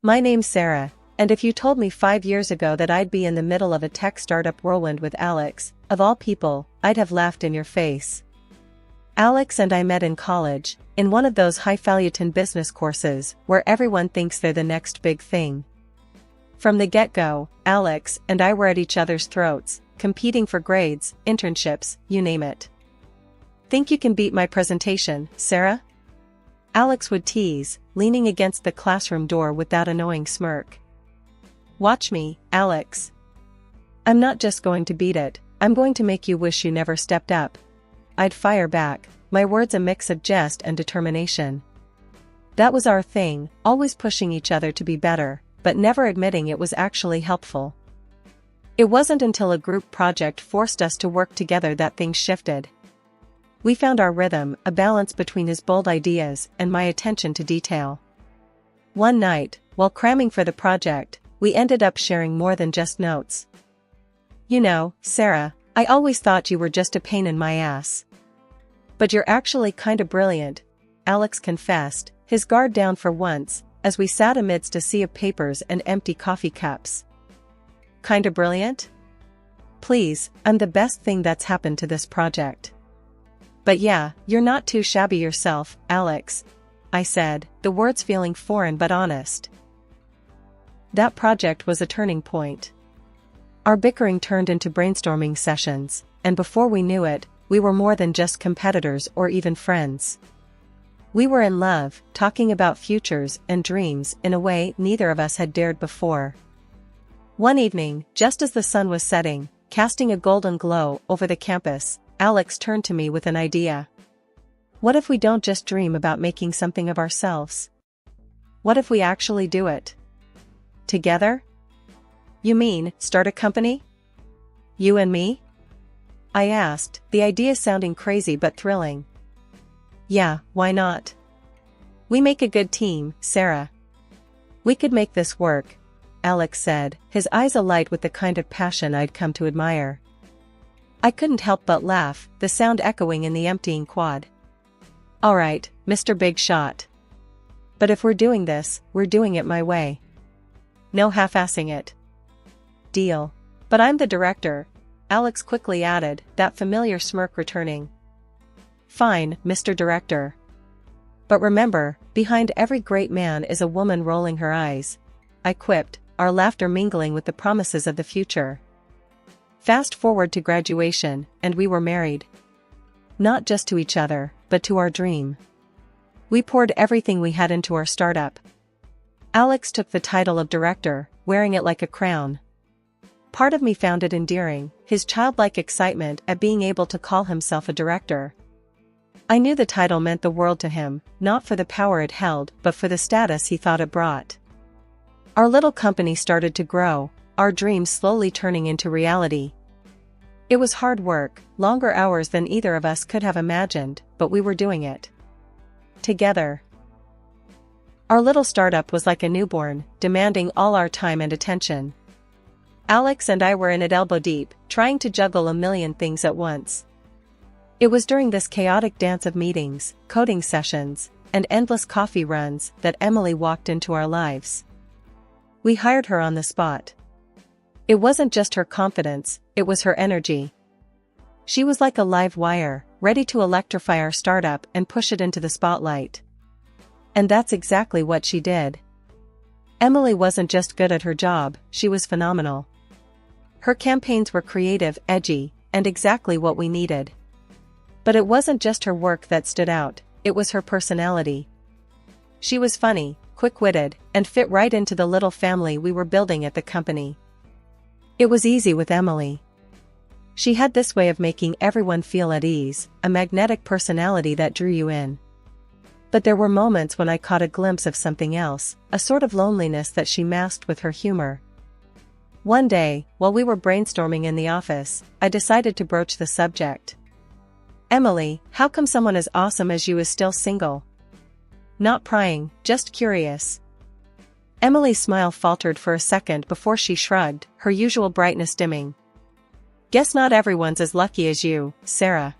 My name's Sarah, and if you told me 5 years ago that I'd be in the middle of a tech startup whirlwind with Alex, of all people, I'd have laughed in your face. Alex and I met in college, in one of those highfalutin business courses where everyone thinks they're the next big thing. From the get-go, Alex and I were at each other's throats, competing for grades, internships, you name it. Think you can beat my presentation, Sarah? Alex would tease, leaning against the classroom door with that annoying smirk. Watch me, Alex. I'm not just going to beat it, I'm going to make you wish you never stepped up. I'd fire back, my words a mix of jest and determination. That was our thing, always pushing each other to be better, but never admitting it was actually helpful. It wasn't until a group project forced us to work together that things shifted. We found our rhythm, a balance between his bold ideas and my attention to detail. One night, while cramming for the project, we ended up sharing more than just notes. You know, Sarah, I always thought you were just a pain in my ass. But you're actually kinda brilliant, Alex confessed, his guard down for once, as we sat amidst a sea of papers and empty coffee cups. Kinda brilliant? Please, I'm the best thing that's happened to this project. But yeah, you're not too shabby yourself, Alex, I said, the words feeling foreign but honest. That project was a turning point. Our bickering turned into brainstorming sessions, and before we knew it, we were more than just competitors or even friends. We were in love, talking about futures and dreams in a way neither of us had dared before. One evening, just as the sun was setting, casting a golden glow over the campus, Alex turned to me with an idea. What if we don't just dream about making something of ourselves? What if we actually do it? Together? You mean, start a company? You and me? I asked, the idea sounding crazy but thrilling. Yeah, why not? We make a good team, Sarah. We could make this work, Alex said, his eyes alight with the kind of passion I'd come to admire. I couldn't help but laugh, the sound echoing in the emptying quad. Alright, Mr. Big Shot. But if we're doing this, we're doing it my way. No half-assing it. Deal. But I'm the director, Alex quickly added, that familiar smirk returning. Fine, Mr. Director. But remember, behind every great man is a woman rolling her eyes, I quipped, our laughter mingling with the promises of the future. Fast forward to graduation, and we were married. Not just to each other, but to our dream. We poured everything we had into our startup. Alex took the title of director, wearing it like a crown. Part of me found it endearing, his childlike excitement at being able to call himself a director. I knew the title meant the world to him, not for the power it held, but for the status he thought it brought. Our little company started to grow, our dreams slowly turning into reality. It was hard work, longer hours than either of us could have imagined, but we were doing it. Together. Our little startup was like a newborn, demanding all our time and attention. Alex and I were in it elbow deep, trying to juggle a million things at once. It was during this chaotic dance of meetings, coding sessions, and endless coffee runs that Emily walked into our lives. We hired her on the spot. It wasn't just her confidence, it was her energy. She was like a live wire, ready to electrify our startup and push it into the spotlight. And that's exactly what she did. Emily wasn't just good at her job, she was phenomenal. Her campaigns were creative, edgy, and exactly what we needed. But it wasn't just her work that stood out, it was her personality. She was funny, quick-witted, and fit right into the little family we were building at the company. It was easy with Emily. She had this way of making everyone feel at ease, a magnetic personality that drew you in. But there were moments when I caught a glimpse of something else, a sort of loneliness that she masked with her humor. One day, while we were brainstorming in the office, I decided to broach the subject. Emily, how come someone as awesome as you is still single? Not prying, just curious. Emily's smile faltered for a second before she shrugged, her usual brightness dimming. Guess not everyone's as lucky as you, Sarah.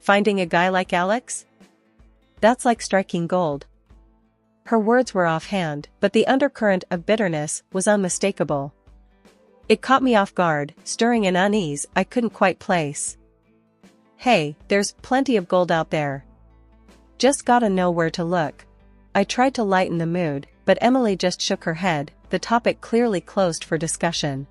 Finding a guy like Alex? That's like striking gold. Her words were offhand, but the undercurrent of bitterness was unmistakable. It caught me off guard, stirring an unease I couldn't quite place. Hey, there's plenty of gold out there. Just gotta know where to look. I tried to lighten the mood, but Emily just shook her head, the topic clearly closed for discussion.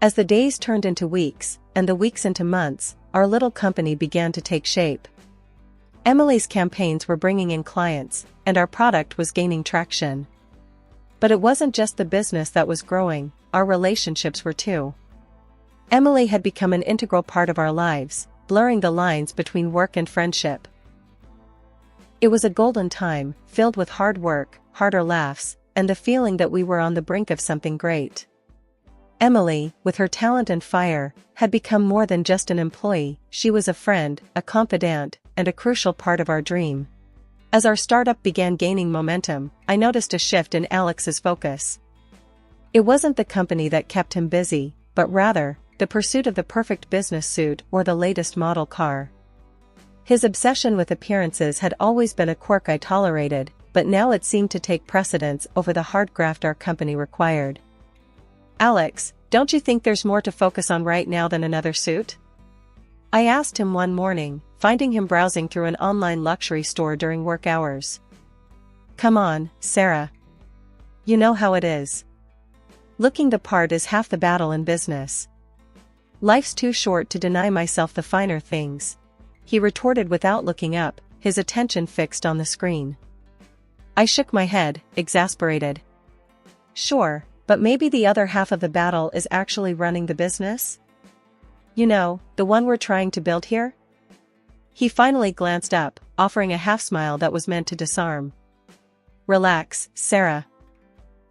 As the days turned into weeks, and the weeks into months, our little company began to take shape. Emily's campaigns were bringing in clients, and our product was gaining traction. But it wasn't just the business that was growing, our relationships were too. Emily had become an integral part of our lives, blurring the lines between work and friendship. It was a golden time, filled with hard work, harder laughs, and the feeling that we were on the brink of something great. Emily, with her talent and fire, had become more than just an employee. She was a friend, a confidant, and a crucial part of our dream. As our startup began gaining momentum, I noticed a shift in Alex's focus. It wasn't the company that kept him busy, but rather, the pursuit of the perfect business suit or the latest model car. His obsession with appearances had always been a quirk I tolerated, but now it seemed to take precedence over the hard graft our company required. Alex, don't you think there's more to focus on right now than another suit? I asked him one morning, finding him browsing through an online luxury store during work hours. Come on, Sarah. You know how it is. Looking the part is half the battle in business. Life's too short to deny myself the finer things, he retorted without looking up, his attention fixed on the screen. I shook my head, exasperated. Sure, but maybe the other half of the battle is actually running the business? You know, the one we're trying to build here? He finally glanced up, offering a half-smile that was meant to disarm. Relax, Sarah.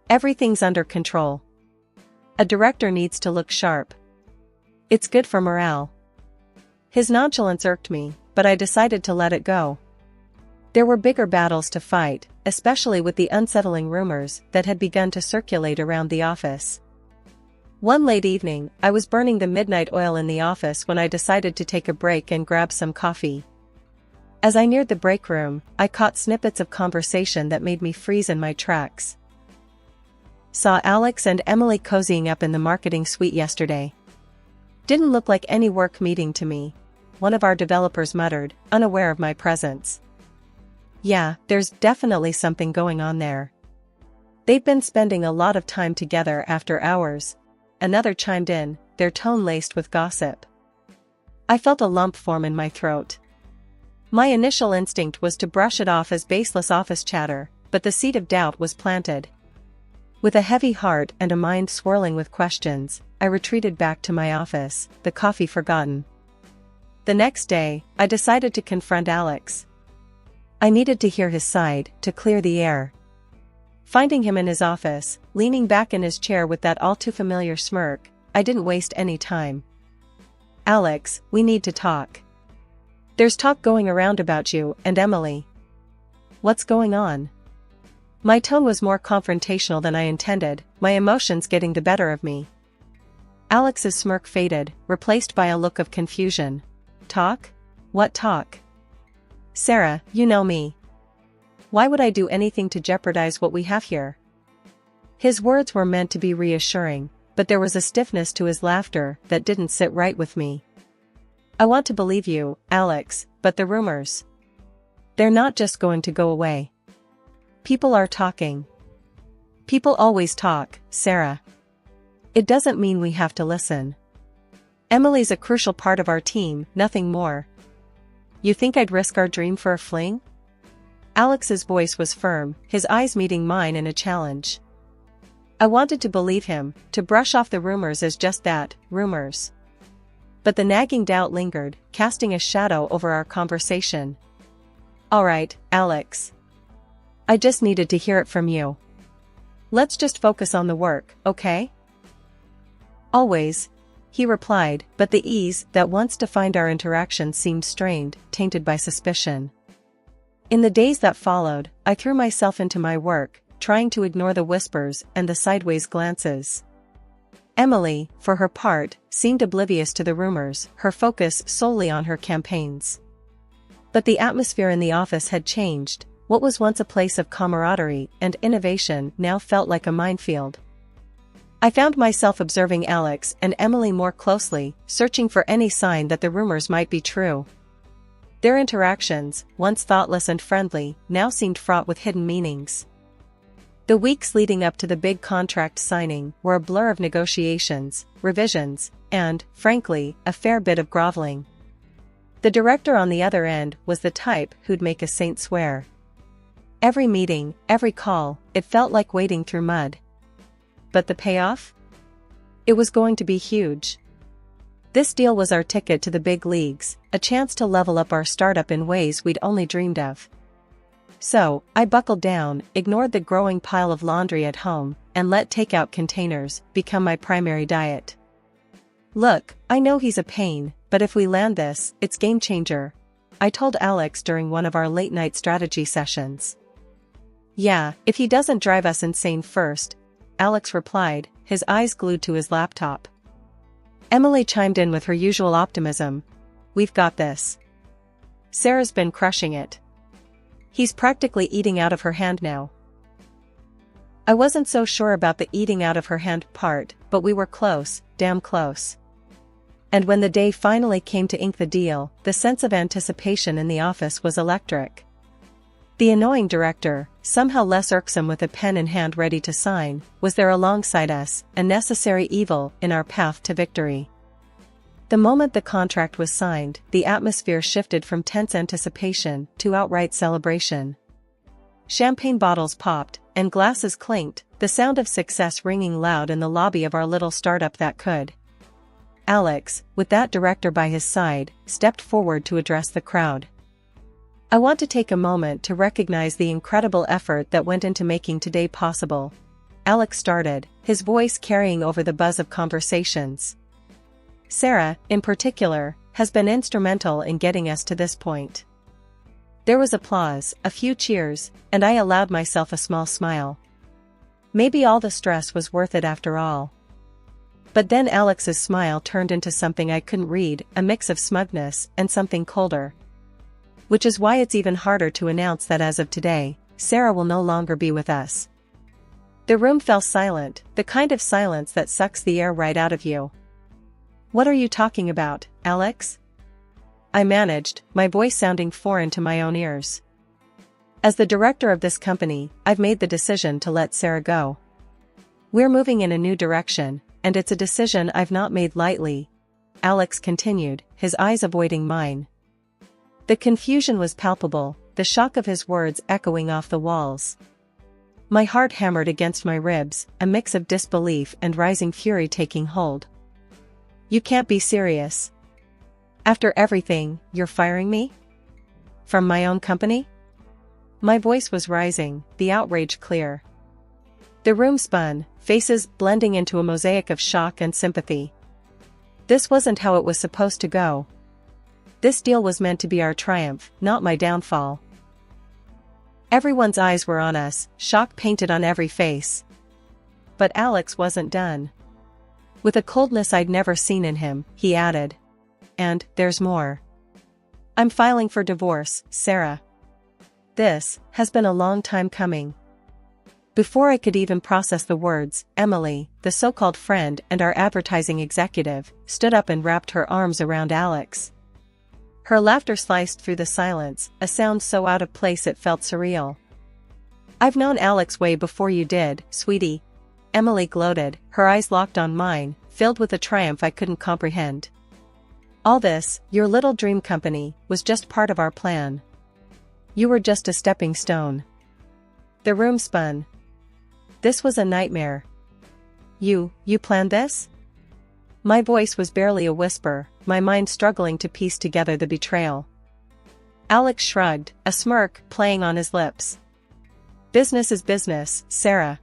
Everything's under control. A director needs to look sharp. It's good for morale. His nonchalance irked me, but I decided to let it go. There were bigger battles to fight, especially with the unsettling rumors that had begun to circulate around the office. One late evening, I was burning the midnight oil in the office when I decided to take a break and grab some coffee. As I neared the break room, I caught snippets of conversation that made me freeze in my tracks. Saw Alex and Emily cozying up in the marketing suite yesterday. Didn't look like any work meeting to me, one of our developers muttered, unaware of my presence. Yeah, there's definitely something going on there. They've been spending a lot of time together after hours. Another chimed in, their tone laced with gossip. I felt a lump form in my throat. My initial instinct was to brush it off as baseless office chatter, but the seed of doubt was planted. With a heavy heart and a mind swirling with questions, I retreated back to my office, the coffee forgotten. The next day, I decided to confront Alex. I needed to hear his side, to clear the air. Finding him in his office, leaning back in his chair with that all-too-familiar smirk, I didn't waste any time. Alex, we need to talk. There's talk going around about you and Emily. What's going on? My tone was more confrontational than I intended, my emotions getting the better of me. Alex's smirk faded, replaced by a look of confusion. Talk? What talk? Sarah, you know me. Why would I do anything to jeopardize what we have here? His words were meant to be reassuring, but there was a stiffness to his laughter that didn't sit right with me. I want to believe you, Alex, but the rumors. They're not just going to go away. People are talking. People always talk, Sarah. It doesn't mean we have to listen. Emily's a crucial part of our team, nothing more. You think I'd risk our dream for a fling? Alex's voice was firm, his eyes meeting mine in a challenge. I wanted to believe him, to brush off the rumors as just that, rumors. But the nagging doubt lingered, casting a shadow over our conversation. All right, Alex. I just needed to hear it from you. Let's just focus on the work, okay? Always, he replied, but the ease that once defined our interaction seemed strained, tainted by suspicion. In the days that followed, I threw myself into my work, trying to ignore the whispers and the sideways glances. Emily, for her part, seemed oblivious to the rumors, her focus solely on her campaigns. But the atmosphere in the office had changed. What was once a place of camaraderie and innovation now felt like a minefield. I found myself observing Alex and Emily more closely, searching for any sign that the rumors might be true. Their interactions, once thoughtless and friendly, now seemed fraught with hidden meanings. The weeks leading up to the big contract signing were a blur of negotiations, revisions, and, frankly, a fair bit of groveling. The director on the other end was the type who'd make a saint swear. Every meeting, every call, it felt like wading through mud. But the payoff? It was going to be huge. This deal was our ticket to the big leagues, a chance to level up our startup in ways we'd only dreamed of. So, I buckled down, ignored the growing pile of laundry at home, and let takeout containers become my primary diet. Look, I know he's a pain, but if we land this, it's game changer, I told Alex during one of our late-night strategy sessions. Yeah, if he doesn't drive us insane first, Alex replied, his eyes glued to his laptop. Emily chimed in with her usual optimism. We've got this. Sarah's been crushing it. He's practically eating out of her hand now. I wasn't so sure about the eating out of her hand part, but we were close, damn close. And when the day finally came to ink the deal, the sense of anticipation in the office was electric. The annoying director, somehow less irksome with a pen in hand ready to sign, was there alongside us, a necessary evil in our path to victory. The moment the contract was signed, the atmosphere shifted from tense anticipation to outright celebration. Champagne bottles popped, and glasses clinked, the sound of success ringing loud in the lobby of our little startup that could. Alex, with that director by his side, stepped forward to address the crowd. I want to take a moment to recognize the incredible effort that went into making today possible. Alex started, his voice carrying over the buzz of conversations. Sarah, in particular, has been instrumental in getting us to this point. There was applause, a few cheers, and I allowed myself a small smile. Maybe all the stress was worth it after all. But then Alex's smile turned into something I couldn't read, a mix of smugness and something colder. Which is why it's even harder to announce that as of today, Sarah will no longer be with us. The room fell silent, the kind of silence that sucks the air right out of you. What are you talking about, Alex? I managed, my voice sounding foreign to my own ears. As the director of this company, I've made the decision to let Sarah go. We're moving in a new direction, and it's a decision I've not made lightly, Alex continued, his eyes avoiding mine. The confusion was palpable, the shock of his words echoing off the walls. My heart hammered against my ribs, a mix of disbelief and rising fury taking hold. You can't be serious. After everything, you're firing me? From my own company? My voice was rising, the outrage clear. The room spun, faces blending into a mosaic of shock and sympathy. This wasn't how it was supposed to go. This deal was meant to be our triumph, not my downfall. Everyone's eyes were on us, shock painted on every face. But Alex wasn't done. With a coldness I'd never seen in him, he added. And, there's more. I'm filing for divorce, Sarah. This has been a long time coming. Before I could even process the words, Emily, the so-called friend and our advertising executive, stood up and wrapped her arms around Alex. Her laughter sliced through the silence, a sound so out of place it felt surreal. I've known Alex way before you did, sweetie. Emily gloated, her eyes locked on mine, filled with a triumph I couldn't comprehend. All this, your little dream company, was just part of our plan. You were just a stepping stone. The room spun. This was a nightmare. You planned this? My voice was barely a whisper, my mind struggling to piece together the betrayal. Alex shrugged, a smirk playing on his lips. Business is business, Sarah.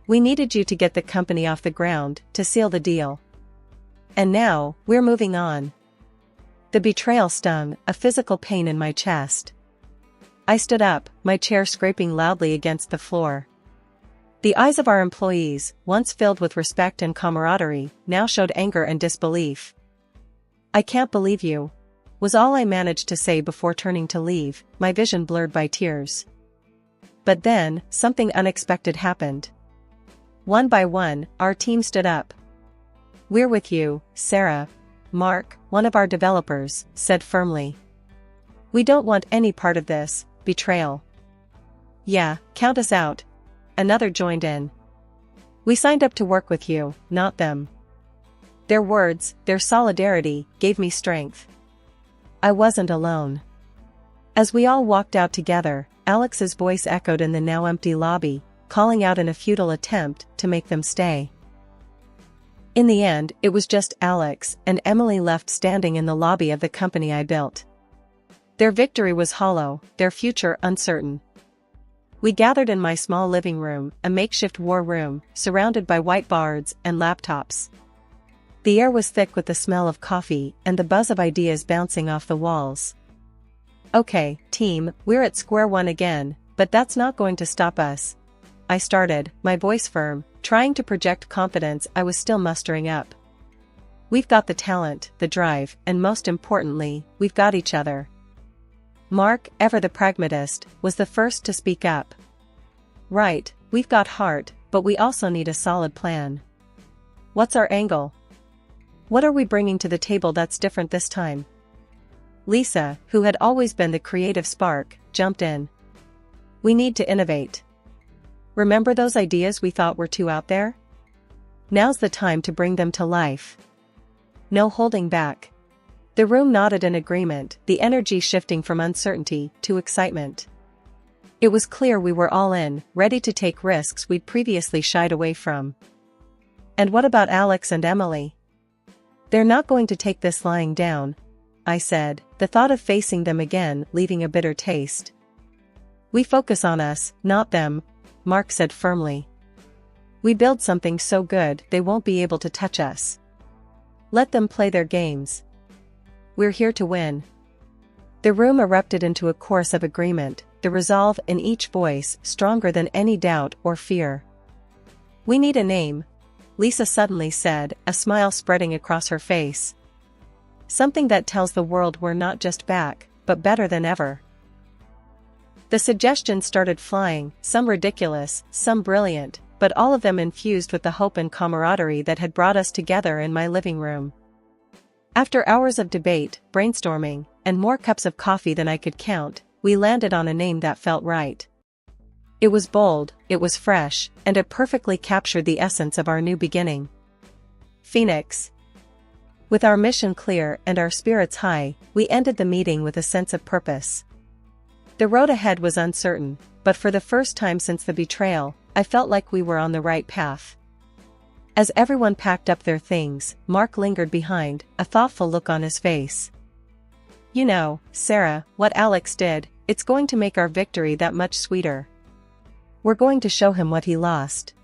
We needed you to get the company off the ground, to seal the deal. And now, we're moving on. The betrayal stung, a physical pain in my chest. I stood up, my chair scraping loudly against the floor. The eyes of our employees, once filled with respect and camaraderie, now showed anger and disbelief. I can't believe you, was all I managed to say before turning to leave, my vision blurred by tears. But then, something unexpected happened. One by one, our team stood up. "We're with you, Sarah," Mark, one of our developers, said firmly. "We don't want any part of this betrayal." "Yeah, count us out," another joined in. "We signed up to work with you, not them." Their words, their solidarity, gave me strength. I wasn't alone. As we all walked out together, Alex's voice echoed in the now empty lobby, calling out in a futile attempt to make them stay. In the end, it was just Alex and Emily left standing in the lobby of the company I built. Their victory was hollow, their future uncertain. We gathered in my small living room, a makeshift war room, surrounded by whiteboards and laptops. The air was thick with the smell of coffee and the buzz of ideas bouncing off the walls. "Okay, team, we're at square one again, but that's not going to stop us," I started, my voice firm, trying to project confidence I was still mustering up. "We've got the talent, the drive, and most importantly, we've got each other." Mark, ever the pragmatist, was the first to speak up. "Right, we've got heart, but we also need a solid plan. What's our angle? What are we bringing to the table that's different this time?" Lisa, who had always been the creative spark, jumped in. "We need to innovate. Remember those ideas we thought were too out there? Now's the time to bring them to life. No holding back." The room nodded in agreement, the energy shifting from uncertainty to excitement. It was clear we were all in, ready to take risks we'd previously shied away from. "And what about Alex and Emily? They're not going to take this lying down," I said, the thought of facing them again leaving a bitter taste. "We focus on us, not them," Mark said firmly. "We build something so good they won't be able to touch us. Let them play their games. We're here to win." The room erupted into a chorus of agreement, the resolve in each voice stronger than any doubt or fear. "We need a name," Lisa suddenly said, a smile spreading across her face. "Something that tells the world we're not just back, but better than ever." The suggestions started flying, some ridiculous, some brilliant, but all of them infused with the hope and camaraderie that had brought us together in my living room. After hours of debate, brainstorming, and more cups of coffee than I could count, we landed on a name that felt right. It was bold, it was fresh, and it perfectly captured the essence of our new beginning. Phoenix. With our mission clear and our spirits high, we ended the meeting with a sense of purpose. The road ahead was uncertain, but for the first time since the betrayal, I felt like we were on the right path. As everyone packed up their things, Mark lingered behind, a thoughtful look on his face. "You know, Sarah, what Alex did, it's going to make our victory that much sweeter. We're going to show him what he lost.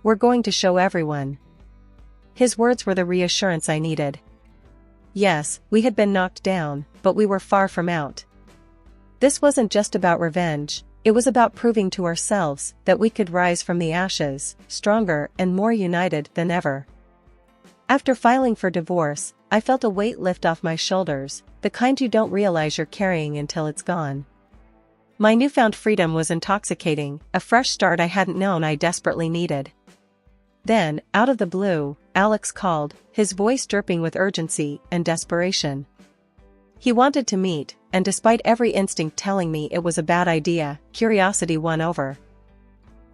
We're going to show everyone." His words were the reassurance I needed. Yes, we had been knocked down, but we were far from out. This wasn't just about revenge, it was about proving to ourselves that we could rise from the ashes, stronger and more united than ever. After filing for divorce, I felt a weight lift off my shoulders, the kind you don't realize you're carrying until it's gone. My newfound freedom was intoxicating, a fresh start I hadn't known I desperately needed. Then, out of the blue, Alex called, his voice dripping with urgency and desperation. He wanted to meet, and despite every instinct telling me it was a bad idea, curiosity won over.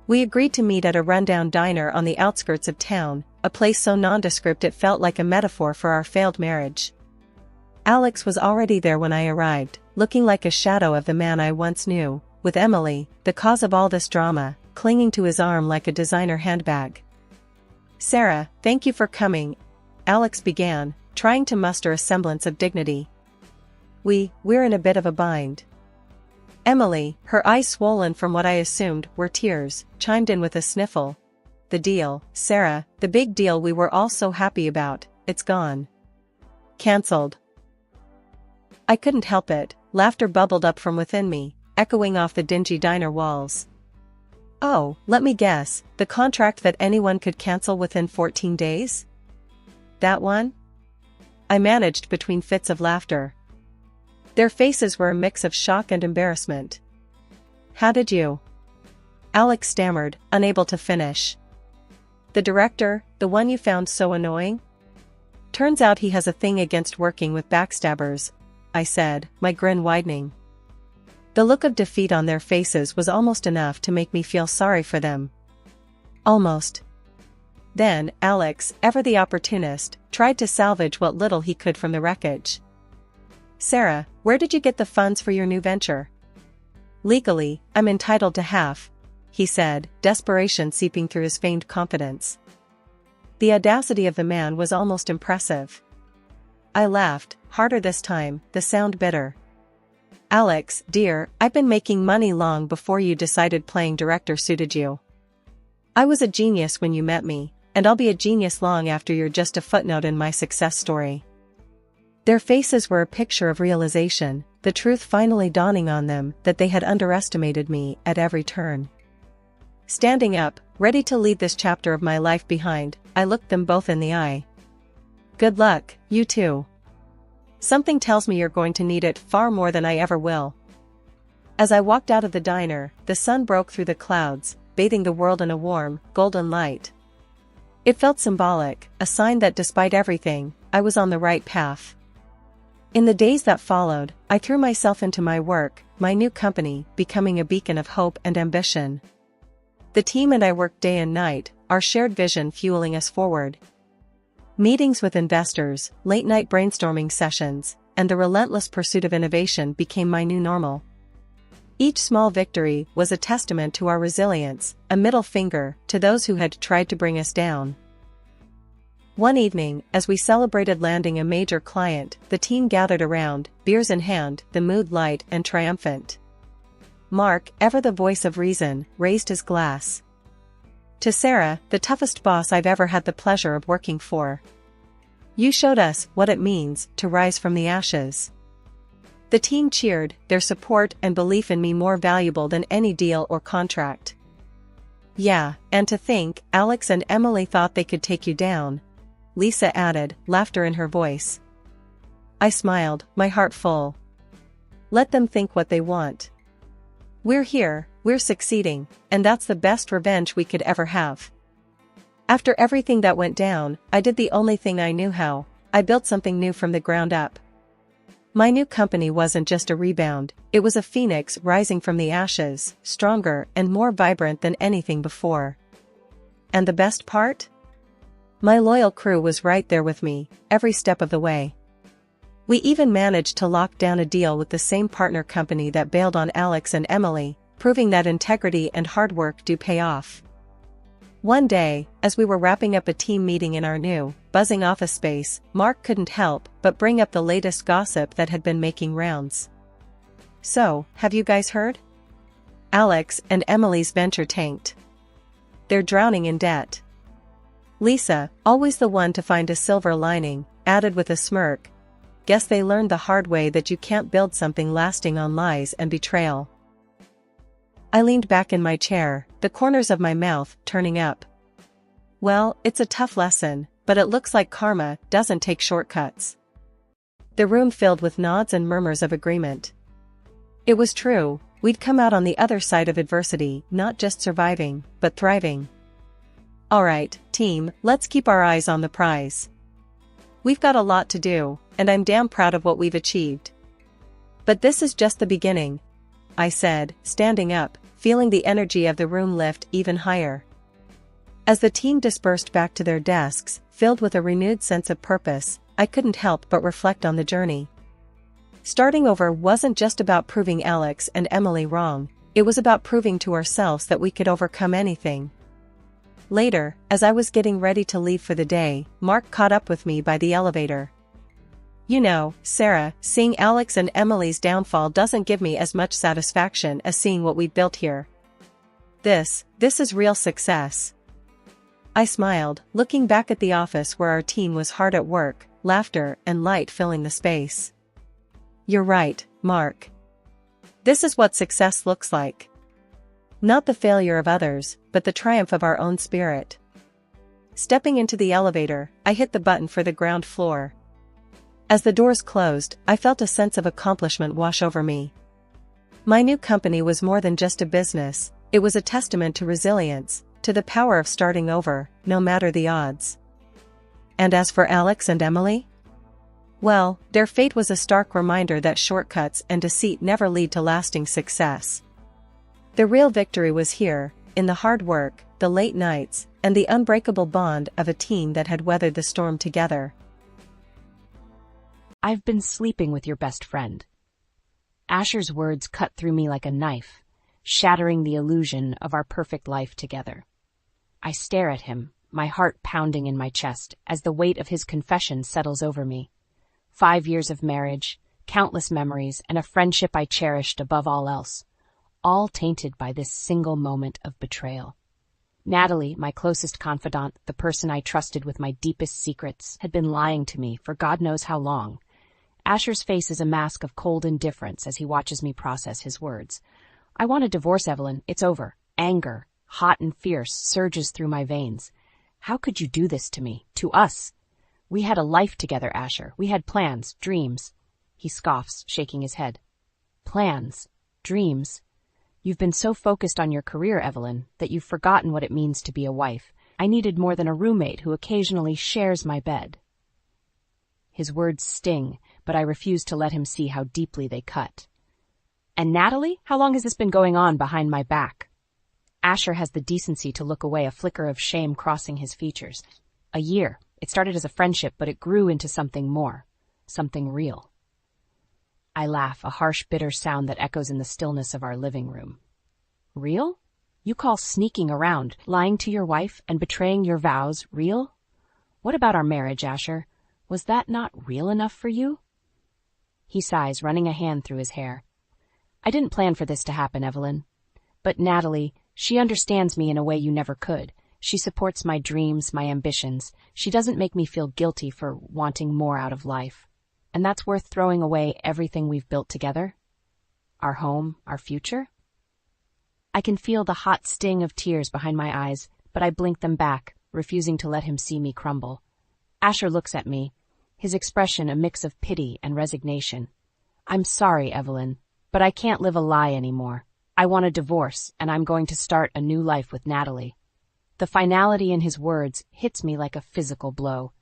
We agreed to meet at a rundown diner on the outskirts of town, a place so nondescript it felt like a metaphor for our failed marriage. Alex was already there when I arrived, looking like a shadow of the man I once knew, with Emily, the cause of all this drama, clinging to his arm like a designer handbag. "Sarah, thank you for coming," Alex began, trying to muster a semblance of dignity. We're in a bit of a bind." Emily, her eyes swollen from what I assumed were tears, chimed in with a sniffle. "The deal, Sarah, the big deal we were all so happy about, it's gone. Cancelled." I couldn't help it, laughter bubbled up from within me, echoing off the dingy diner walls. "Oh, let me guess, the contract that anyone could cancel within 14 days? That one?" I managed between fits of laughter. Their faces were a mix of shock and embarrassment. "How did you?" Alex stammered, unable to finish. The director, the one you found so annoying? Turns out he has a thing against working with backstabbers, I said, my grin widening. The look of defeat on their faces was almost enough to make me feel sorry for them. Almost. Then, Alex, ever the opportunist, tried to salvage what little he could from the wreckage. Sarah, where did you get the funds for your new venture? Legally, I'm entitled to half, he said, desperation seeping through his feigned confidence. The audacity of the man was almost impressive. I laughed, harder this time, the sound bitter. Alex, dear, I've been making money long before you decided playing director suited you. I was a genius when you met me, and I'll be a genius long after you're just a footnote in my success story. Their faces were a picture of realization, the truth finally dawning on them that they had underestimated me at every turn. Standing up, ready to leave this chapter of my life behind, I looked them both in the eye. Good luck, you too. Something tells me you're going to need it far more than I ever will. As I walked out of the diner, the sun broke through the clouds, bathing the world in a warm, golden light. It felt symbolic, a sign that despite everything, I was on the right path. In the days that followed, I threw myself into my work, my new company, becoming a beacon of hope and ambition. The team and I worked day and night, our shared vision fueling us forward. Meetings with investors, late-night brainstorming sessions, and the relentless pursuit of innovation became my new normal. Each small victory was a testament to our resilience, a middle finger to those who had tried to bring us down. One evening, as we celebrated landing a major client, the team gathered around, beers in hand, the mood light and triumphant. Mark, ever the voice of reason, raised his glass. To Sarah, the toughest boss I've ever had the pleasure of working for. You showed us what it means to rise from the ashes. The team cheered, their support and belief in me more valuable than any deal or contract. Yeah, and to think, Alex and Emily thought they could take you down, Lisa added, laughter in her voice. I smiled, my heart full. Let them think what they want. We're here, we're succeeding, and that's the best revenge we could ever have. After everything that went down, I did the only thing I knew how. I built something new from the ground up. My new company wasn't just a rebound, it was a phoenix rising from the ashes, stronger and more vibrant than anything before. And the best part? My loyal crew was right there with me, every step of the way. We even managed to lock down a deal with the same partner company that bailed on Alex and Emily, proving that integrity and hard work do pay off. One day, as we were wrapping up a team meeting in our new, buzzing office space, Mark couldn't help but bring up the latest gossip that had been making rounds. So, have you guys heard? Alex and Emily's venture tanked. They're drowning in debt. Lisa, always the one to find a silver lining, added with a smirk. Guess they learned the hard way that you can't build something lasting on lies and betrayal. I leaned back in my chair, the corners of my mouth turning up. Well, it's a tough lesson, but it looks like karma doesn't take shortcuts. The room filled with nods and murmurs of agreement. It was true, we'd come out on the other side of adversity, not just surviving, but thriving. Alright, team, let's keep our eyes on the prize. We've got a lot to do, and I'm damn proud of what we've achieved. But this is just the beginning, I said, standing up, feeling the energy of the room lift even higher. As the team dispersed back to their desks, filled with a renewed sense of purpose, I couldn't help but reflect on the journey. Starting over wasn't just about proving Alex and Emily wrong, it was about proving to ourselves that we could overcome anything. Later, as I was getting ready to leave for the day, Mark caught up with me by the elevator. You know, Sarah, seeing Alex and Emily's downfall doesn't give me as much satisfaction as seeing what we've built here. This is real success. I smiled, looking back at the office where our team was hard at work, laughter and light filling the space. You're right, Mark. This is what success looks like. Not the failure of others, but the triumph of our own spirit. Stepping into the elevator, I hit the button for the ground floor. As the doors closed, I felt a sense of accomplishment wash over me. My new company was more than just a business, It was a testament to resilience, to the power of starting over, no matter the odds. And as for Alex and Emily? Well, their fate was a stark reminder that shortcuts and deceit never lead to lasting success. The real victory was here, in the hard work, the late nights, and the unbreakable bond of a team that had weathered the storm together. I've been sleeping with your best friend. Asher's words cut through me like a knife, shattering the illusion of our perfect life together. I stare at him, my heart pounding in my chest as the weight of his confession settles over me. 5 years of marriage, countless memories, and a friendship I cherished above all else, all tainted by this single moment of betrayal. Natalie, my closest confidant, the person I trusted with my deepest secrets, had been lying to me for God knows how long. Asher's face is a mask of cold indifference as he watches me process his words. I want a divorce, Evelyn. It's over. Anger, hot and fierce, surges through my veins. How could you do this to me? To us? We had a life together, Asher. We had plans, dreams. He scoffs, shaking his head. Plans, dreams. You've been so focused on your career, Evelyn, that you've forgotten what it means to be a wife. I needed more than a roommate who occasionally shares my bed. His words sting, but I refuse to let him see how deeply they cut. And Natalie? How long has this been going on behind my back? Asher has the decency to look away, a flicker of shame crossing his features. A year. It started as a friendship, but it grew into something more. Something real. I laugh, a harsh, bitter sound that echoes in the stillness of our living room. Real? You call sneaking around, lying to your wife, and betraying your vows real? What about our marriage, Asher? Was that not real enough for you? He sighs, running a hand through his hair. I didn't plan for this to happen, Evelyn. But Natalie, she understands me in a way you never could. She supports my dreams, my ambitions. She doesn't make me feel guilty for wanting more out of life. And that's worth throwing away everything we've built together? Our home, our future? I can feel the hot sting of tears behind my eyes, but I blink them back, refusing to let him see me crumble. Asher looks at me, his expression a mix of pity and resignation. I'm sorry, Evelyn, but I can't live a lie anymore. I want a divorce, and I'm going to start a new life with Natalie. The finality in his words hits me like a physical blow.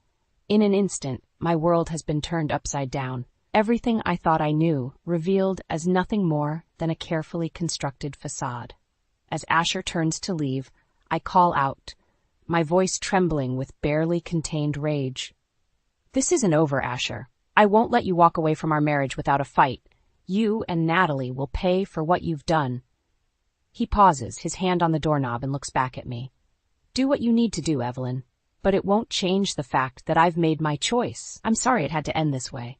In an instant, my world has been turned upside down. Everything I thought I knew, revealed as nothing more than a carefully constructed facade. As Asher turns to leave, I call out, my voice trembling with barely contained rage. This isn't over, Asher. I won't let you walk away from our marriage without a fight. You and Natalie will pay for what you've done. He pauses, his hand on the doorknob, and looks back at me. Do what you need to do, Evelyn, but it won't change the fact that I've made my choice. I'm sorry it had to end this way.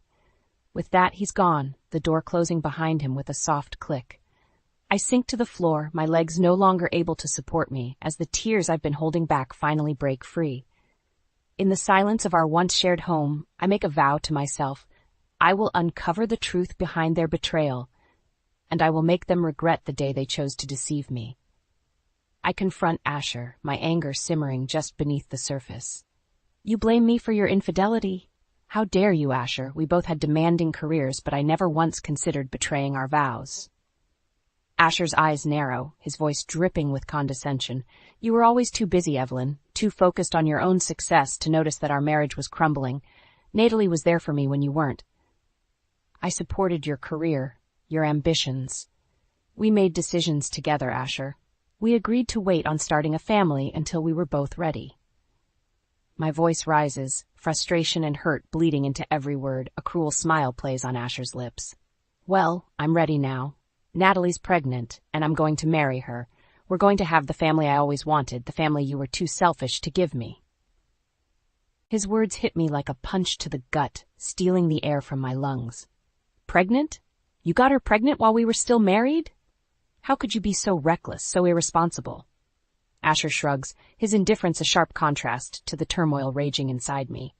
With that, he's gone, the door closing behind him with a soft click. I sink to the floor, my legs no longer able to support me, as the tears I've been holding back finally break free. In the silence of our once shared home, I make a vow to myself. I will uncover the truth behind their betrayal, and I will make them regret the day they chose to deceive me. I confront Asher, my anger simmering just beneath the surface. You blame me for your infidelity? How dare you, Asher? We both had demanding careers, but I never once considered betraying our vows. Asher's eyes narrow, his voice dripping with condescension. You were always too busy, Evelyn, too focused on your own success to notice that our marriage was crumbling. Natalie was there for me when you weren't. I supported your career, your ambitions. We made decisions together, Asher. We agreed to wait on starting a family until we were both ready. My voice rises, frustration and hurt bleeding into every word. A cruel smile plays on Asher's lips. Well, I'm ready now. Natalie's pregnant, and I'm going to marry her. We're going to have the family I always wanted, the family you were too selfish to give me. His words hit me like a punch to the gut, stealing the air from my lungs. Pregnant? You got her pregnant while we were still married? How could you be so reckless, so irresponsible? Asher shrugs, his indifference a sharp contrast to the turmoil raging inside me.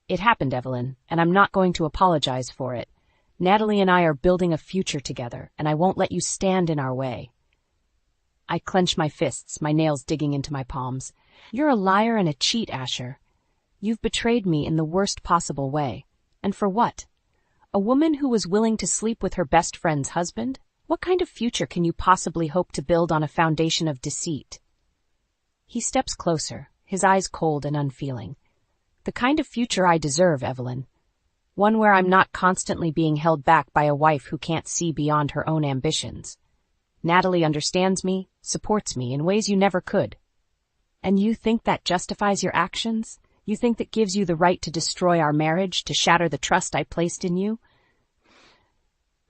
It happened, Evelyn, and I'm not going to apologize for it. Natalie and I are building a future together, and I won't let you stand in our way. I clench my fists, my nails digging into my palms. You're a liar and a cheat, Asher. You've betrayed me in the worst possible way. And for what? A woman who was willing to sleep with her best friend's husband? What kind of future can you possibly hope to build on a foundation of deceit? He steps closer, his eyes cold and unfeeling. The kind of future I deserve, Evelyn. One where I'm not constantly being held back by a wife who can't see beyond her own ambitions. Natalie understands me, supports me in ways you never could. And you think that justifies your actions? You think that gives you the right to destroy our marriage, to shatter the trust I placed in you?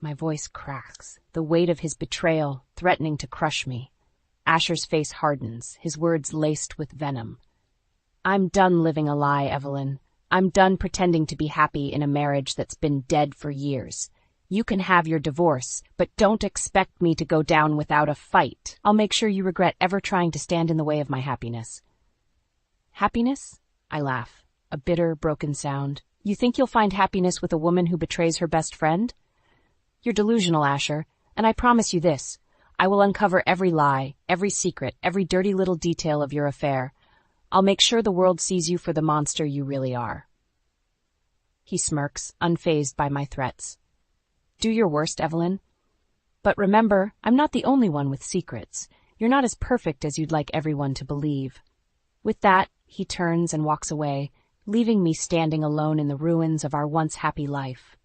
My voice cracks, the weight of his betrayal threatening to crush me. Asher's face hardens, his words laced with venom. I'm done living a lie, Evelyn. I'm done pretending to be happy in a marriage that's been dead for years. You can have your divorce, but don't expect me to go down without a fight. I'll make sure you regret ever trying to stand in the way of my happiness. Happiness? I laugh, a bitter, broken sound. You think you'll find happiness with a woman who betrays her best friend? You're delusional, Asher, and I promise you this. I will uncover every lie, every secret, every dirty little detail of your affair. I'll make sure the world sees you for the monster you really are. He smirks, unfazed by my threats. Do your worst, Evelyn. But remember, I'm not the only one with secrets. You're not as perfect as you'd like everyone to believe. With that, he turns and walks away, leaving me standing alone in the ruins of our once happy life.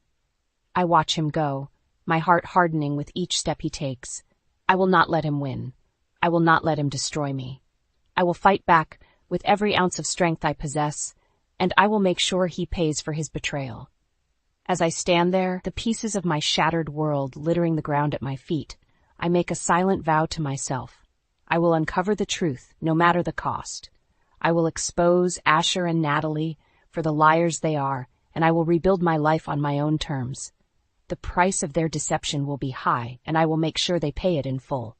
I watch him go, my heart hardening with each step he takes. I will not let him win. I will not let him destroy me. I will fight back with every ounce of strength I possess, and I will make sure he pays for his betrayal. As I stand there, the pieces of my shattered world littering the ground at my feet, I make a silent vow to myself. I will uncover the truth, no matter the cost. I will expose Asher and Natalie for the liars they are, and I will rebuild my life on my own terms. The price of their deception will be high, and I will make sure they pay it in full.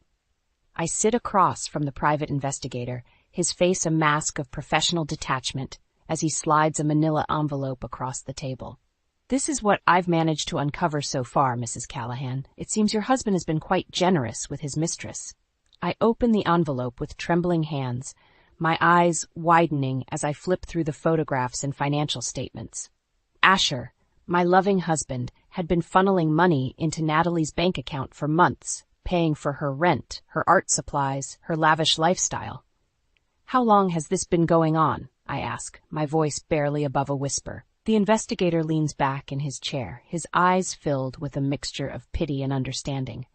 I sit across from the private investigator, his face a mask of professional detachment, as he slides a manila envelope across the table. This is what I've managed to uncover so far, Mrs. Callahan. It seems your husband has been quite generous with his mistress. I open the envelope with trembling hands, my eyes widening as I flip through the photographs and financial statements. Asher, my loving husband, had been funneling money into Natalie's bank account for months, paying for her rent, her art supplies, her lavish lifestyle. How long has this been going on? I ask, my voice barely above a whisper. The investigator leans back in his chair, his eyes filled with a mixture of pity and understanding.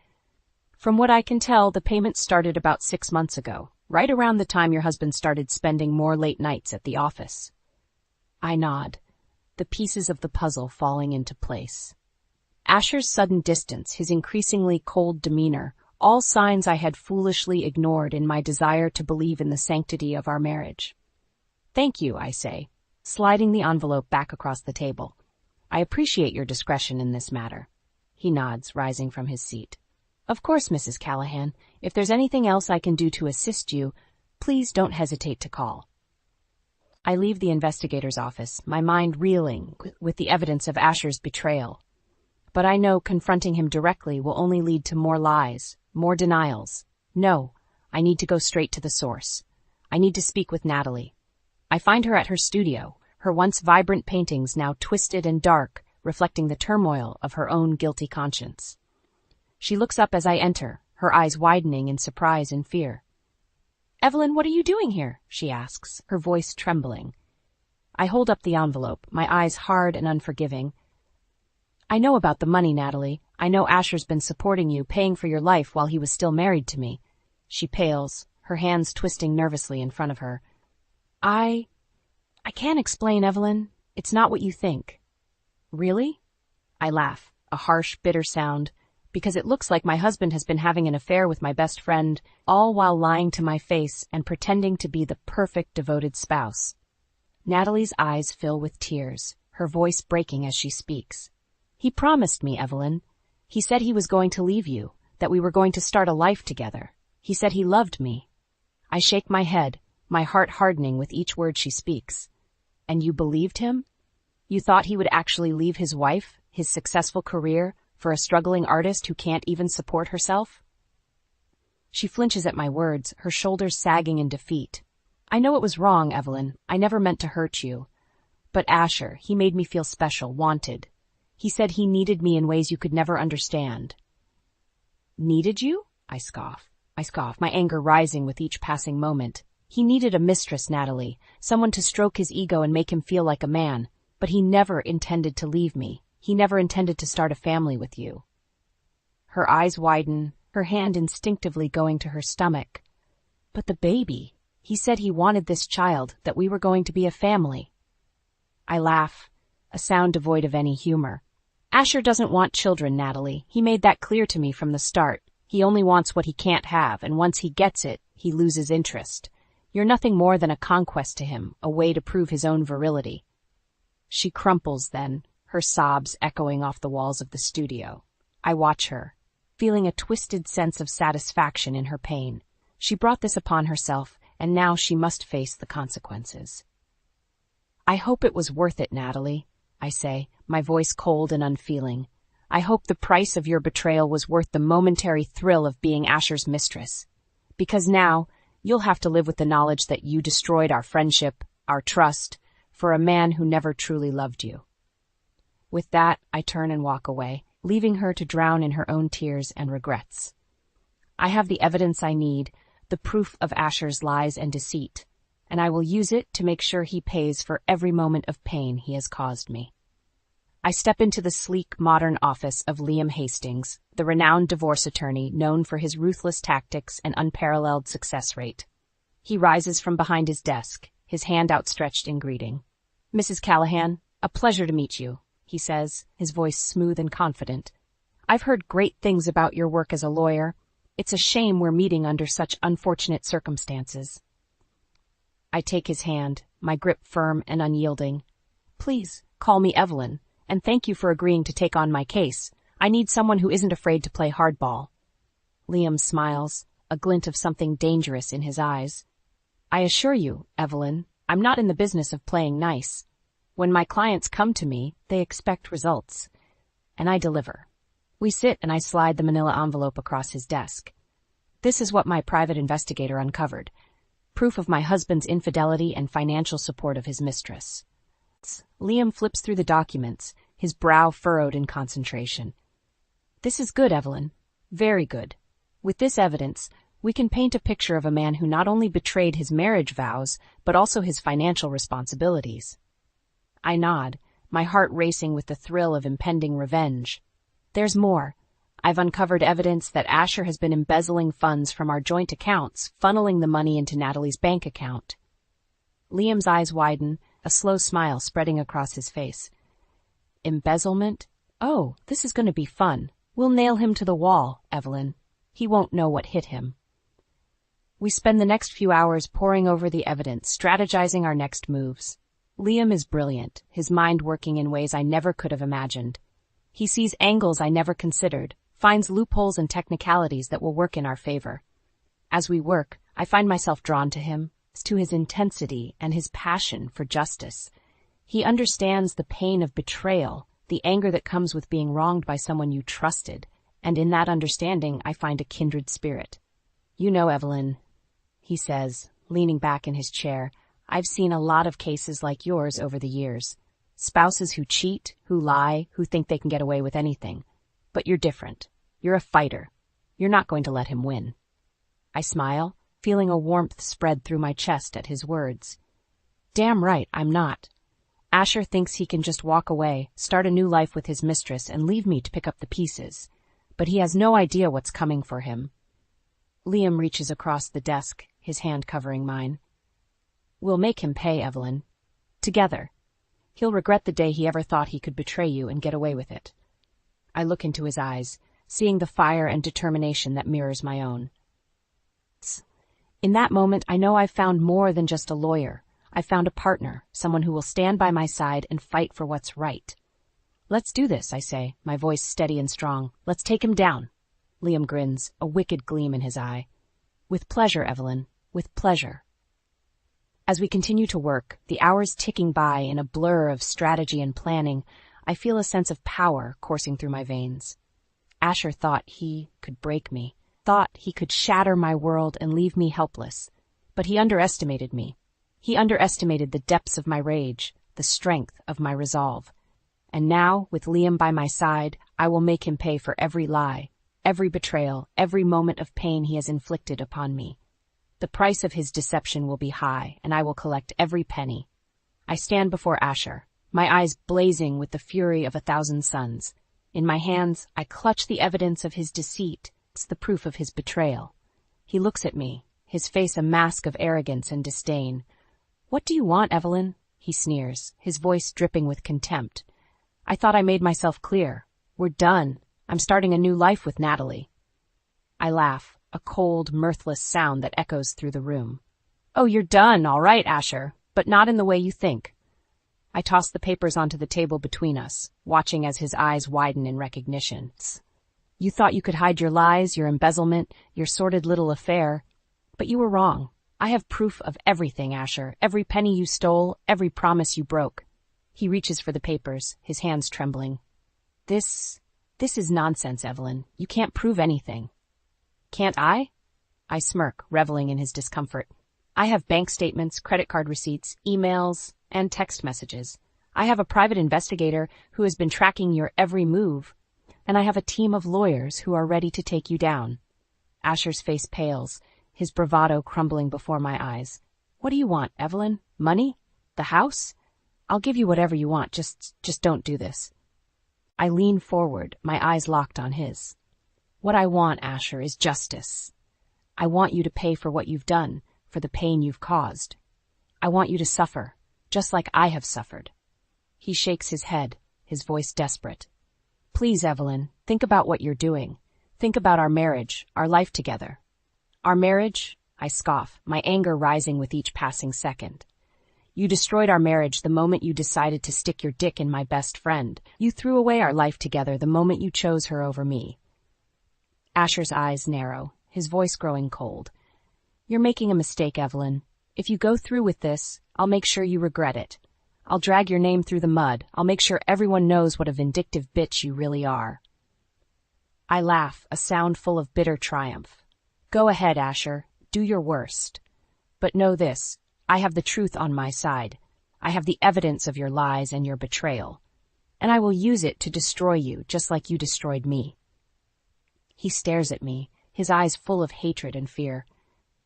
From what I can tell, the payment started about 6 months ago, right around the time your husband started spending more late nights at the office. I nod, the pieces of the puzzle falling into place. Asher's sudden distance, his increasingly cold demeanor, all signs I had foolishly ignored in my desire to believe in the sanctity of our marriage. Thank you, I say, sliding the envelope back across the table. I appreciate your discretion in this matter. He nods, rising from his seat. Of course, Mrs. Callahan, if there's anything else I can do to assist you, please don't hesitate to call. I leave the investigator's office, my mind reeling with the evidence of Asher's betrayal. But I know confronting him directly will only lead to more lies, more denials. No, I need to go straight to the source. I need to speak with Natalie. I find her at her studio, her once vibrant paintings now twisted and dark, reflecting the turmoil of her own guilty conscience. She looks up as I enter, her eyes widening in surprise and fear. Evelyn, what are you doing here? She asks, her voice trembling. I hold up the envelope, my eyes hard and unforgiving. I know about the money, Natalie. I know Asher's been supporting you, paying for your life while he was still married to me. She pales, her hands twisting nervously in front of her. I can't explain, Evelyn. It's not what you think. Really? I laugh, a harsh, bitter sound, because it looks like my husband has been having an affair with my best friend, all while lying to my face and pretending to be the perfect, devoted spouse. Natalie's eyes fill with tears, her voice breaking as she speaks. He promised me, Evelyn. He said he was going to leave you, that we were going to start a life together. He said he loved me. I shake my head, my heart hardening with each word she speaks. And you believed him? You thought he would actually leave his wife, his successful career, for a struggling artist who can't even support herself? She flinches at my words, her shoulders sagging in defeat. I know it was wrong, Evelyn. I never meant to hurt you. But Asher, he made me feel special, wanted. He said he needed me in ways you could never understand. Needed you? I scoff, my anger rising with each passing moment. He needed a mistress, Natalie, someone to stroke his ego and make him feel like a man, but he never intended to leave me. He never intended to start a family with you. Her eyes widen, her hand instinctively going to her stomach. But the baby, he said he wanted this child, that we were going to be a family. I laugh, a sound devoid of any humor. Asher doesn't want children, Natalie. He made that clear to me from the start. He only wants what he can't have, and once he gets it, he loses interest. You're nothing more than a conquest to him, a way to prove his own virility. She crumples then, her sobs echoing off the walls of the studio. I watch her, feeling a twisted sense of satisfaction in her pain. She brought this upon herself, and now she must face the consequences. I hope it was worth it, Natalie, I say, my voice cold and unfeeling. I hope the price of your betrayal was worth the momentary thrill of being Asher's mistress. Because now, you'll have to live with the knowledge that you destroyed our friendship, our trust, for a man who never truly loved you. With that, I turn and walk away, leaving her to drown in her own tears and regrets. I have the evidence I need, the proof of Asher's lies and deceit, and I will use it to make sure he pays for every moment of pain he has caused me. I step into the sleek, modern office of Liam Hastings, the renowned divorce attorney known for his ruthless tactics and unparalleled success rate. He rises from behind his desk, his hand outstretched in greeting. "Mrs. Callahan, a pleasure to meet you," he says, his voice smooth and confident. "I've heard great things about your work as a lawyer. It's a shame we're meeting under such unfortunate circumstances." I take his hand, my grip firm and unyielding. "Please, call me Evelyn, and thank you for agreeing to take on my case. I need someone who isn't afraid to play hardball." Liam smiles, a glint of something dangerous in his eyes. "I assure you, Evelyn, I'm not in the business of playing nice. When my clients come to me, they expect results, and I deliver." We sit and I slide the manila envelope across his desk. This is what my private investigator uncovered. Proof of my husband's infidelity and financial support of his mistress. Liam flips through the documents, his brow furrowed in concentration. "This is good, Evelyn. Very good. With this evidence, we can paint a picture of a man who not only betrayed his marriage vows, but also his financial responsibilities." I nod, my heart racing with the thrill of impending revenge. "There's more. I've uncovered evidence that Asher has been embezzling funds from our joint accounts, funneling the money into Natalie's bank account." Liam's eyes widen, a slow smile spreading across his face. "Embezzlement? Oh, this is going to be fun. We'll nail him to the wall, Evelyn. He won't know what hit him." We spend the next few hours poring over the evidence, strategizing our next moves. Liam is brilliant, his mind working in ways I never could have imagined. He sees angles I never considered, finds loopholes and technicalities that will work in our favor. As we work, I find myself drawn to him, to his intensity and his passion for justice. He understands the pain of betrayal, the anger that comes with being wronged by someone you trusted, and in that understanding I find a kindred spirit. "You know, Evelyn," he says, leaning back in his chair, "I've seen a lot of cases like yours over the years. Spouses who cheat, who lie, who think they can get away with anything. But you're different. You're a fighter. You're not going to let him win." I smile, feeling a warmth spread through my chest at his words. Damn right, I'm not. Asher thinks he can just walk away, start a new life with his mistress, and leave me to pick up the pieces. But he has no idea what's coming for him. Liam reaches across the desk, his hand covering mine. "We'll make him pay, Evelyn. Together. He'll regret the day he ever thought he could betray you and get away with it." I look into his eyes, seeing the fire and determination that mirrors my own. In that moment, I know I've found more than just a lawyer. I've found a partner, someone who will stand by my side and fight for what's right. "Let's do this," I say, my voice steady and strong. "Let's take him down." Liam grins, a wicked gleam in his eye. "With pleasure, Evelyn, with pleasure." As we continue to work, the hours ticking by in a blur of strategy and planning, I feel a sense of power coursing through my veins. Asher thought he could break me, thought he could shatter my world and leave me helpless. But he underestimated me. He underestimated the depths of my rage, the strength of my resolve. And now, with Liam by my side, I will make him pay for every lie, every betrayal, every moment of pain he has inflicted upon me. The price of his deception will be high, and I will collect every penny. I stand before Asher, my eyes blazing with the fury of 1,000 suns. In my hands, I clutch the evidence of his deceit. It's the proof of his betrayal. He looks at me, his face a mask of arrogance and disdain. "What do you want, Evelyn?" he sneers, his voice dripping with contempt. "I thought I made myself clear. We're done. I'm starting a new life with Natalie." I laugh, a cold, mirthless sound that echoes through the room. "Oh, you're done, all right, Asher, but not in the way you think." I toss the papers onto the table between us, watching as his eyes widen in recognition. "You thought you could hide your lies, your embezzlement, your sordid little affair, but you were wrong. I have proof of everything, Asher, every penny you stole, every promise you broke." He reaches for the papers, his hands trembling. This is nonsense, Evelyn. You can't prove anything." "Can't I?" I smirk, reveling in his discomfort. "I have bank statements, credit card receipts, emails, and text messages. I have a private investigator who has been tracking your every move, and I have a team of lawyers who are ready to take you down." Asher's face pales, his bravado crumbling before my eyes. "What do you want, Evelyn? Money? The house? I'll give you whatever you want, just don't do this." I lean forward, my eyes locked on his. "What I want, Asher, is justice. I want you to pay for what you've done, for the pain you've caused. I want you to suffer, just like I have suffered." He shakes his head, his voice desperate. "Please, Evelyn, think about what you're doing. Think about our marriage, our life together." "Our marriage?" I scoff, my anger rising with each passing second. "You destroyed our marriage the moment you decided to stick your dick in my best friend. You threw away our life together the moment you chose her over me." Asher's eyes narrow, his voice growing cold. "You're making a mistake, Evelyn. If you go through with this, I'll make sure you regret it. I'll drag your name through the mud. I'll make sure everyone knows what a vindictive bitch you really are." I laugh, a sound full of bitter triumph. "Go ahead, Asher. Do your worst. But know this. I have the truth on my side. I have the evidence of your lies and your betrayal. And I will use it to destroy you, just like you destroyed me." He stares at me, his eyes full of hatred and fear.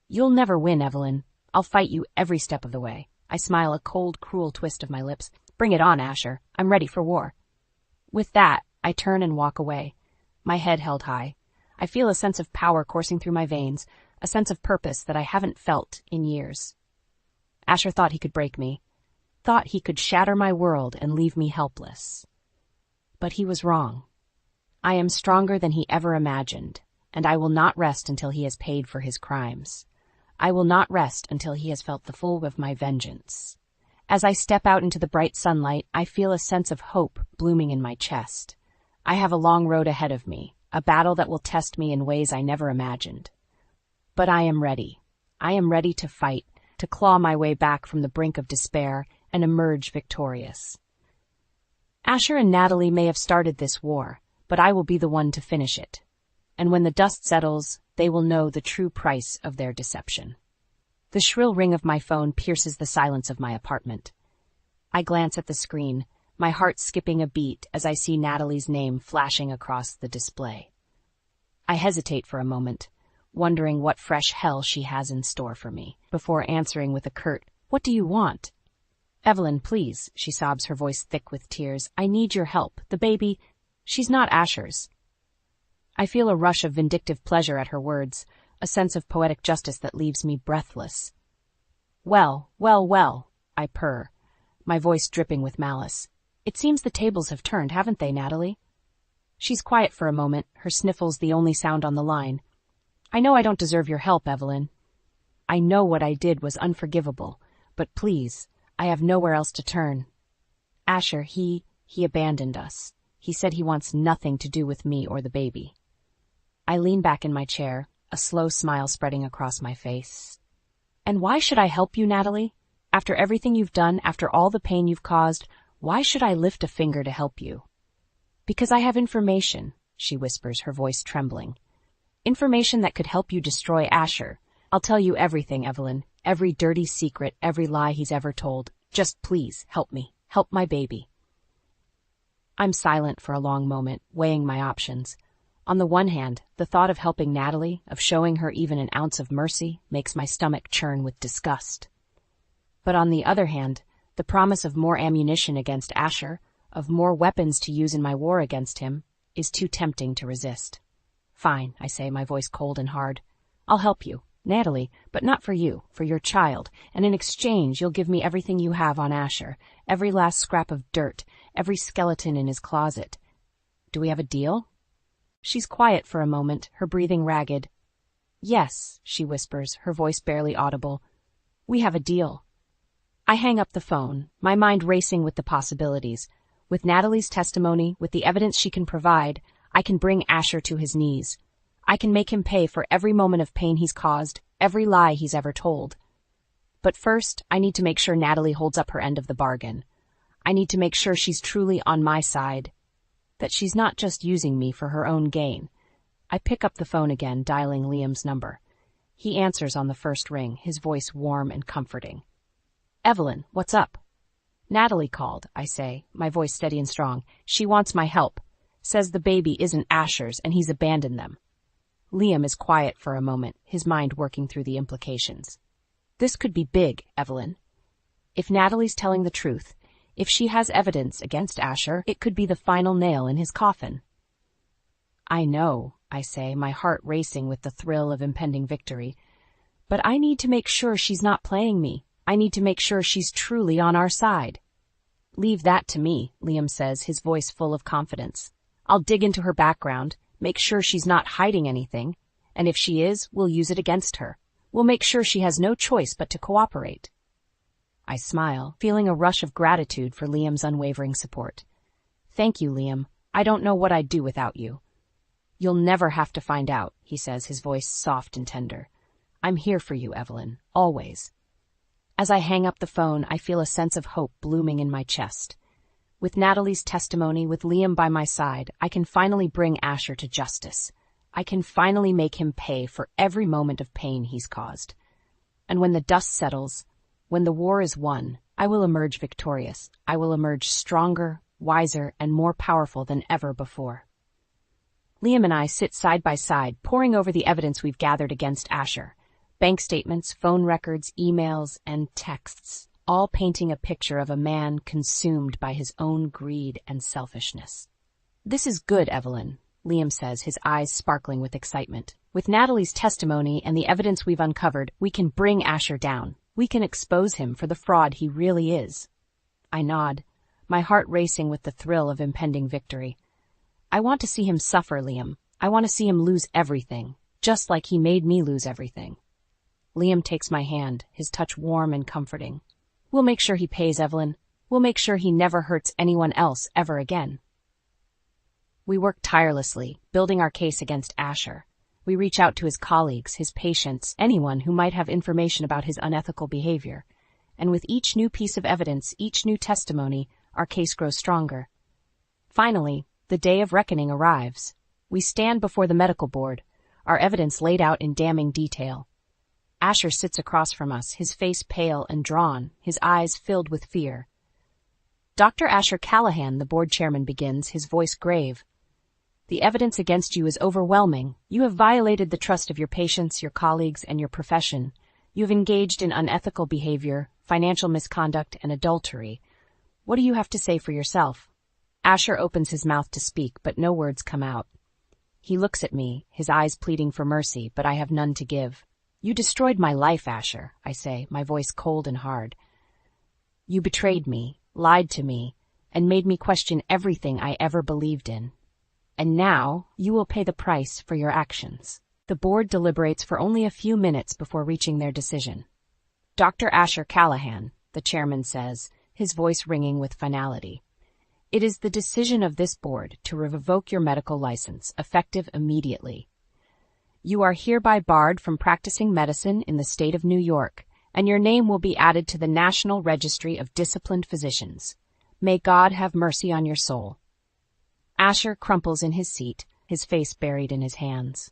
"You'll never win, Evelyn. I'll fight you every step of the way." I smile, a cold, cruel twist of my lips. "Bring it on, Asher. I'm ready for war." With that, I turn and walk away, my head held high. I feel a sense of power coursing through my veins, a sense of purpose that I haven't felt in years. Asher thought he could break me, thought he could shatter my world and leave me helpless. But he was wrong. I am stronger than he ever imagined, and I will not rest until he has paid for his crimes. I will not rest until he has felt the full of my vengeance. As I step out into the bright sunlight, I feel a sense of hope blooming in my chest. I have a long road ahead of me, a battle that will test me in ways I never imagined. But I am ready. I am ready to fight, to claw my way back from the brink of despair and emerge victorious. Asher and Natalie may have started this war, but I will be the one to finish it. And when the dust settles, they will know the true price of their deception. The shrill ring of my phone pierces the silence of my apartment. I glance at the screen, my heart skipping a beat as I see Natalie's name flashing across the display. I hesitate for a moment, wondering what fresh hell she has in store for me, before answering with a curt, "What do you want?" "Evelyn, please," she sobs, her voice thick with tears. "I need your help. The baby, she's not Asher's." I feel a rush of vindictive pleasure at her words, a sense of poetic justice that leaves me breathless. Well, I purr, my voice dripping with malice. "It seems the tables have turned, haven't they, Natalie?" She's quiet for a moment, her sniffles the only sound on the line. "I know I don't deserve your help, Evelyn. I know what I did was unforgivable, but please, I have nowhere else to turn. Asher, he abandoned us. He said he wants nothing to do with me or the baby." I lean back in my chair, a slow smile spreading across my face. "And why should I help you, Natalie? After everything you've done, after all the pain you've caused, why should I lift a finger to help you?" "Because I have information," she whispers, her voice trembling. "Information that could help you destroy Asher. I'll tell you everything, Evelyn. Every dirty secret, every lie he's ever told. Just please, help me. Help my baby." I'm silent for a long moment, weighing my options. On the one hand, the thought of helping Natalie, of showing her even an ounce of mercy, makes my stomach churn with disgust. But on the other hand, the promise of more ammunition against Asher, of more weapons to use in my war against him, is too tempting to resist. Fine, I say, my voice cold and hard. I'll help you, Natalie, but not for you, for your child, and in exchange you'll give me everything you have on Asher, every last scrap of dirt, every skeleton in his closet. Do we have a deal? She's quiet for a moment, her breathing ragged. Yes, she whispers, her voice barely audible. We have a deal. I hang up the phone, my mind racing with the possibilities. With Natalie's testimony, with the evidence she can provide, I can bring Asher to his knees. I can make him pay for every moment of pain he's caused, every lie he's ever told. But first, I need to make sure Natalie holds up her end of the bargain. I need to make sure she's truly on my side, that she's not just using me for her own gain. I pick up the phone again, dialing Liam's number. He answers on the first ring, his voice warm and comforting. Evelyn, what's up? Natalie called, I say, my voice steady and strong. She wants my help. Says the baby isn't Asher's and he's abandoned them. Liam is quiet for a moment, his mind working through the implications. This could be big, Evelyn. If Natalie's telling the truth, if she has evidence against Asher, it could be the final nail in his coffin. I know, I say, my heart racing with the thrill of impending victory. But I need to make sure she's not playing me. I need to make sure she's truly on our side. Leave that to me, Liam says, his voice full of confidence. I'll dig into her background, make sure she's not hiding anything, and if she is, we'll use it against her. We'll make sure she has no choice but to cooperate. I smile, feeling a rush of gratitude for Liam's unwavering support. Thank you, Liam. I don't know what I'd do without you. You'll never have to find out, he says, his voice soft and tender. I'm here for you, Evelyn, always. As I hang up the phone, I feel a sense of hope blooming in my chest. With Natalie's testimony, with Liam by my side, I can finally bring Asher to justice. I can finally make him pay for every moment of pain he's caused. And when the dust settles, when the war is won, I will emerge victorious. I will emerge stronger, wiser, and more powerful than ever before. Liam and I sit side by side, poring over the evidence we've gathered against Asher. Bank statements, phone records, emails, and texts, all painting a picture of a man consumed by his own greed and selfishness. This is good, Evelyn, Liam says, his eyes sparkling with excitement. With Natalie's testimony and the evidence we've uncovered, we can bring Asher down. We can expose him for the fraud he really is. I nod, my heart racing with the thrill of impending victory. I want to see him suffer, Liam. I want to see him lose everything, just like he made me lose everything. Liam takes my hand, his touch warm and comforting. We'll make sure he pays, Evelyn. We'll make sure he never hurts anyone else ever again. We work tirelessly, building our case against Asher. We reach out to his colleagues, his patients, anyone who might have information about his unethical behavior. And with each new piece of evidence, each new testimony, our case grows stronger. Finally, the day of reckoning arrives. We stand before the medical board, our evidence laid out in damning detail. Asher sits across from us, his face pale and drawn, his eyes filled with fear. Dr. Asher Callahan, the board chairman begins, his voice grave. The evidence against you is overwhelming. You have violated the trust of your patients, your colleagues, and your profession. You have engaged in unethical behavior, financial misconduct, and adultery. What do you have to say for yourself? Asher opens his mouth to speak, but no words come out. He looks at me, his eyes pleading for mercy, but I have none to give. You destroyed my life, Asher, I say, my voice cold and hard. You betrayed me, lied to me, and made me question everything I ever believed in. And now you will pay the price for your actions. The board deliberates for only a few minutes before reaching their decision. Dr. Asher Callahan, the chairman says, his voice ringing with finality. It is the decision of this board to revoke your medical license, effective immediately. You are hereby barred from practicing medicine in the state of New York, and your name will be added to the National Registry of Disciplined Physicians. May God have mercy on your soul. Asher crumples in his seat, his face buried in his hands.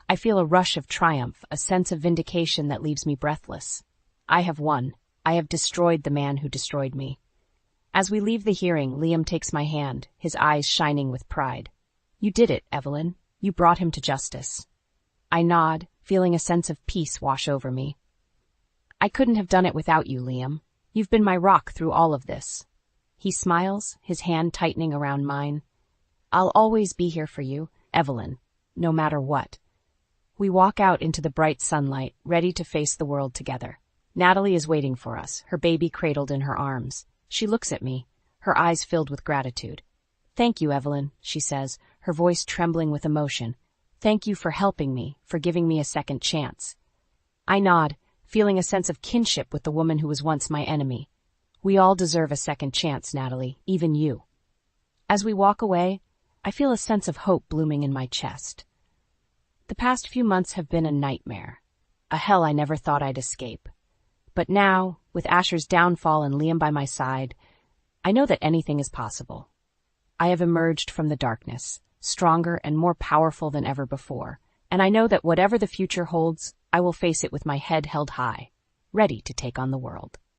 I feel a rush of triumph, a sense of vindication that leaves me breathless. I have won. I have destroyed the man who destroyed me. As we leave the hearing, Liam takes my hand, his eyes shining with pride. You did it, Evelyn. You brought him to justice. I nod, feeling a sense of peace wash over me. I couldn't have done it without you, Liam. You've been my rock through all of this. He smiles, his hand tightening around mine. I'll always be here for you, Evelyn, no matter what. We walk out into the bright sunlight, ready to face the world together. Natalie is waiting for us, her baby cradled in her arms. She looks at me, her eyes filled with gratitude. Thank you, Evelyn, she says, her voice trembling with emotion. Thank you for helping me, for giving me a second chance. I nod, feeling a sense of kinship with the woman who was once my enemy. We all deserve a second chance, Natalie, even you. As we walk away, I feel a sense of hope blooming in my chest. The past few months have been a nightmare, a hell I never thought I'd escape. But now, with Asher's downfall and Liam by my side, I know that anything is possible. I have emerged from the darkness, stronger and more powerful than ever before, and I know that whatever the future holds, I will face it with my head held high, ready to take on the world.